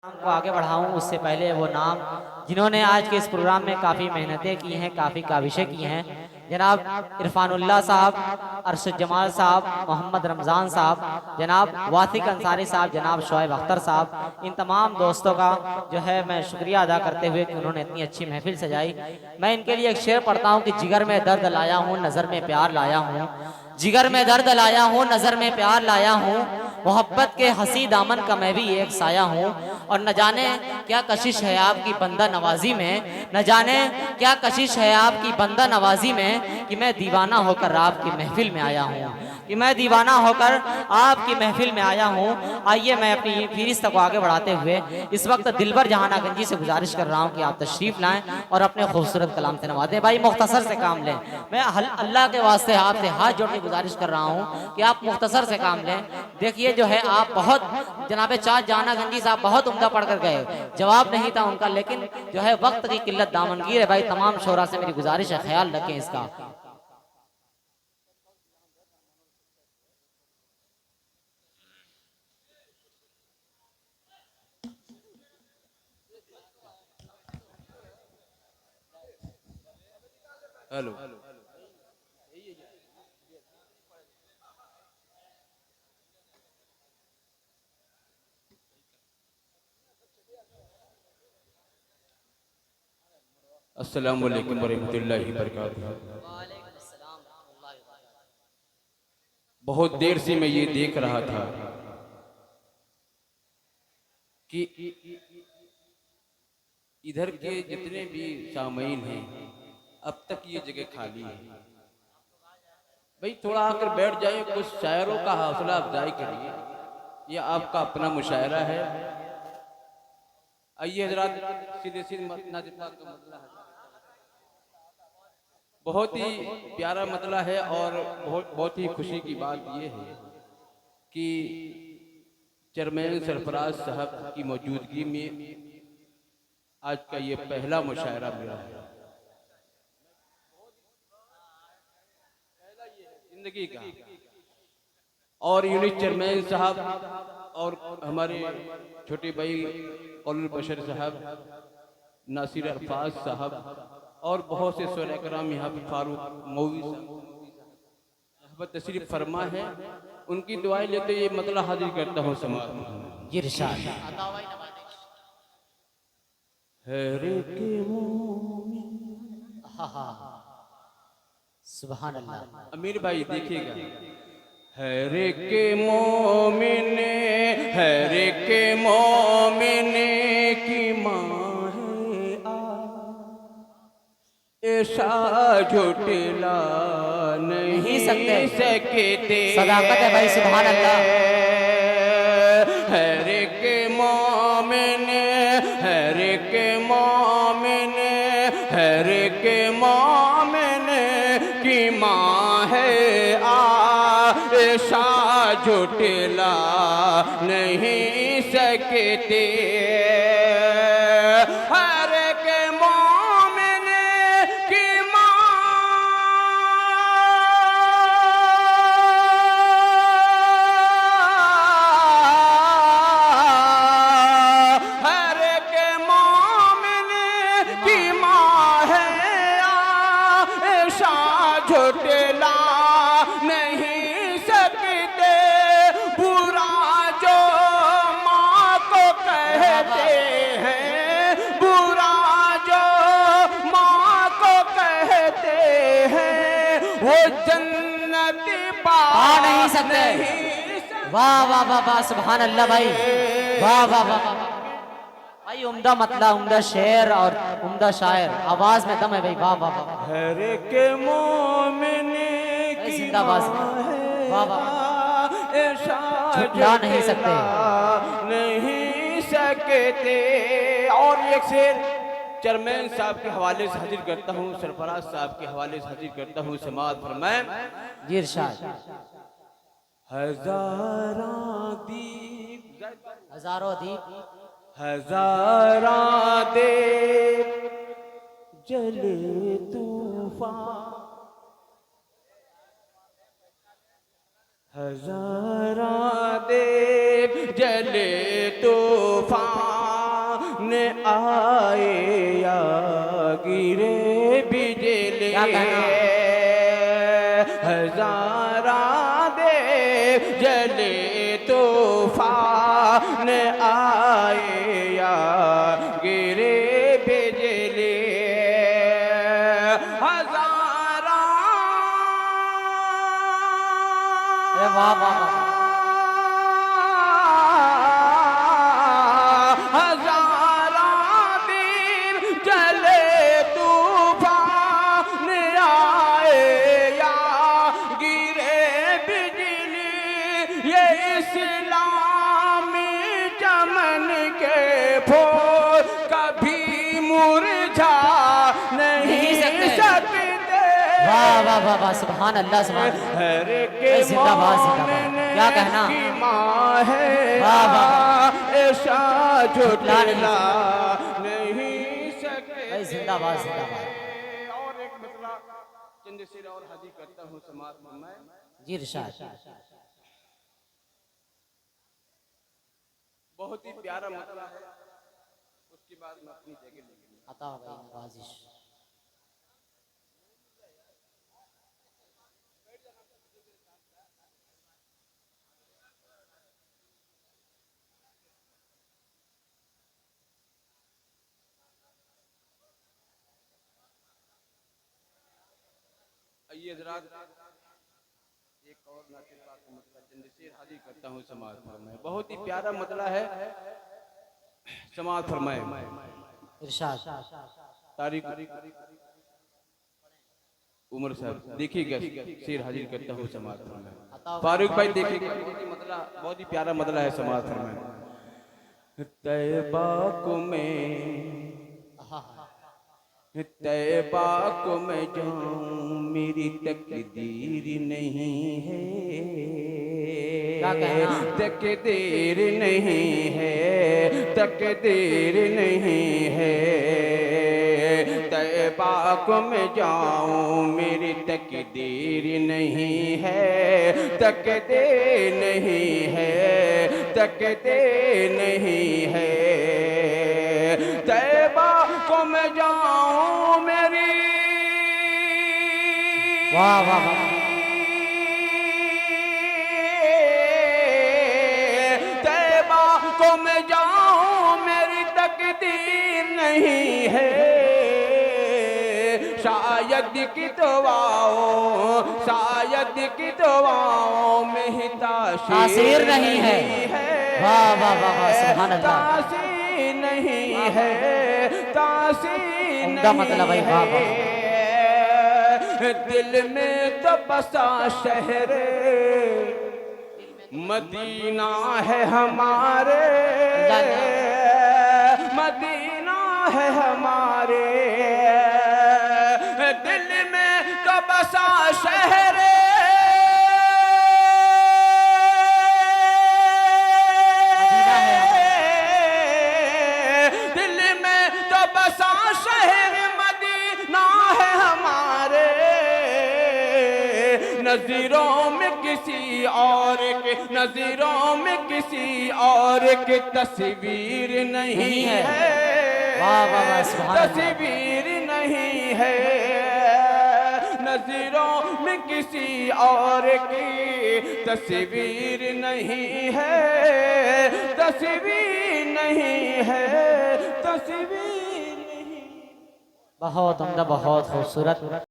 को आगे बढ़ाऊं उससे पहले वो नाम जिन्होंने आज के इस प्रोग्राम में काफ़ी मेहनतें की हैं, काफ़ी काविशें की हैं, जनाब इरफानुल्लाह साहब, अरशद जमाल साहब, मोहम्मद रमज़ान साहब, जनाब वासिक अंसारी साहब, जनाब शोएब अख्तर साहब, इन तमाम दोस्तों का जो है मैं शुक्रिया अदा करते हुए कि उन्होंने इतनी अच्छी महफिल सजाई। मैं इनके लिए एक शेर पढ़ता हूँ कि जिगर में दर्द लाया हूँ, नज़र में प्यार लाया हूँ, जिगर में दर्द लाया हूँ, नज़र में प्यार लाया हूँ, मोहब्बत के हंसी दामन का मैं भी एक साया हूँ। और न जाने क्या कशिश है आपकी बंदा नवाजी में, न जाने क्या कशिश है आपकी बंदा नवाजी में, कि मैं दीवाना होकर आपकी महफिल में आया हूँ, कि मैं दीवाना होकर आपकी महफिल में आया हूँ। आइए मैं अपनी फहरिस्त को आगे बढ़ाते हुए इस वक्त दिलबर जहाना गंजी से गुजारिश कर रहा हूँ कि आप तशरीफ लाएं और अपने खूबसूरत कलाम से नवाजें। भाई मुख्तसर से काम लें, मैं अल्लाह के वास्ते आपसे हाथ जोड़ के गुजारिश कर रहा हूँ कि आप मुख्तसर से काम लें। देखिए जो है आप बहुत जनाबे चार जाना गंजी साहब बहुत उम्दा पढ़ कर गए, जवाब नहीं था उनका, लेकिन जो है वक्त की किल्लत दामनगीर है। भाई तमाम शोरा से मेरी गुजारिश है, ख्याल रखें इसका। हेलो। अस्सलाम वालेकुम वरहमतुल्लाहि वबरकातुहू। बहुत देर से मैं ये देख रहा था कि इधर के जितने भी सामीन हैं अब तक ये जगह खाली है। भाई थोड़ा आकर बैठ जाए, कुछ शायरों का हौसला अफजाई करिए। ये आपका अपना मुशायरा है। आइए हजरात, सीधे सीधे नाज़िम पाक का मतला है। बहुत ही प्यारा मतला है और बहुत ही खुशी की बात यह है कि चेयरमैन सरफराज साहब की मौजूदगी में आज का ये पहला मुशायरा मेरा है जिंदगी का। और यूनिट चेयरमैन साहब और हमारे छोटे भाई कौल बशर साहब, नासिर अरफाज साहब और बहुत से शोरा कराम यहाँ पे फारूक मौवी साहब तशरीफ फरमा है। उनकी दुआएं लेते ये मतला हाजिर करता हूँ समाज इरशाद। सुभान अल्लाह। अमीर भाई देखिएगा। हर के मोमिन, हर के मोमिन की माँ है ऐसा झुटला नहीं सकते। सदाकत है भाई, सुभान अल्लाह। हर के मोमिन, हर के मोमिन, हर के मोमिन की माँ है आयशा झुटला नहीं सकते। हर के मोमिन की माँ, हर के मोमिन की माँ है आयशा झुटला नहीं सकते। बुरा जो माँ को कहते हैं, बुरा जो माँ को कहते हैं, वो जन्नत पा नहीं सकते। वाह वाह वाह वाह, सुभान अल्लाह भाई, वाह वाह वाह भाई, उम्दा मतला, उम्दा शेर और उम्दा शायर, आवाज में दम है भाई, वाह वाह वाह। हर के मोमिन की जिंदाबाद, वाह वाह, झुठला नहीं सकते। नहीं सकते। और एक शेर चेयरमैन साहब के हवाले से हाजिर करता हूँ, सरफराज साहब के हवाले से हाजिर करता हूँ, समाअत फरमाएं। जी इरशाद। हजारां दीप, हजारों दीप, हजारां दीप जले तूफान, हजारां देव जले तूफान आए या गिरे बिजली क्या कहना? हजारा दे जले तूफान आए या गिरे बिजली हजारा अरे वाह वाह वाह। हजारा दिन जले तूफान आए या गिरे बिजली ये इस्लामी चमन के फूल कभी मुरझा नहीं सकते। वाह वाह वाह वाह, सुभान अल्लाह सुभान अल्लाह। हर के जिंदाबाद जिंदाबाद, क्या कहना? की माँ है वाह वाह ऐसा झुटला नहीं सके। भाई जिंदाबाद जिंदाबाद। और एक मतलब चंद शेर और हाजी करता हूँ समाज में मैं। जी इरशाद। बहुत ही प्यारा मतलब है, उसके बाद मैं अपनी जगह लूंगा। अता भाई नवाजिश। आइए हजरात, एक और नाते पाक का मतलब चंद शेर हाजिर करता हूँ समाज फरमाए। बहुत ही प्यारा मतलब है, समाज फरमाए। इरशाद। तारीख उमर साहब देखिएगा, शेर हाजिर करता हूँ समाज फरमाए। फारूक भाई देखिएगा, बहुत ही प्यारा मतलब है समाज फरमाए। तैबा को मैं तैबा को मैं जाऊं मेरी तकदीर नहीं है। क्या कहना? तकदीर नहीं है, तकदीर नहीं है। तैबा को मैं जाऊं मेरी तकदीर नहीं है। तकदीर नहीं है, तकदीर नहीं है। तैबा को मैं जाऊं मेरी वाह वाह वाह। तैबा को मैं जाऊं मेरी तकदीर नहीं है। शायद की दुआओं में ही तासीर नहीं है। वाह वाह वाह वाह, सुभान अल्लाह। तासीर नहीं है, तासीर उम्दा मतलब भाई, वाह वाह। दिल में तो बसा शहर मदीना है हमारे, मदीना है हमारे। दिल में तो बसा शहर नज़रों में किसी और के, नज़रों में किसी और की तस्वीर नहीं है। वाह वाह वाह, सुभान अल्लाह। तस्वीर नहीं है, नज़रों में किसी और की तस्वीर नहीं है। तस्वीर नहीं है, तस्वीर नहीं। बहुत उम्दा, बहुत खूबसूरत।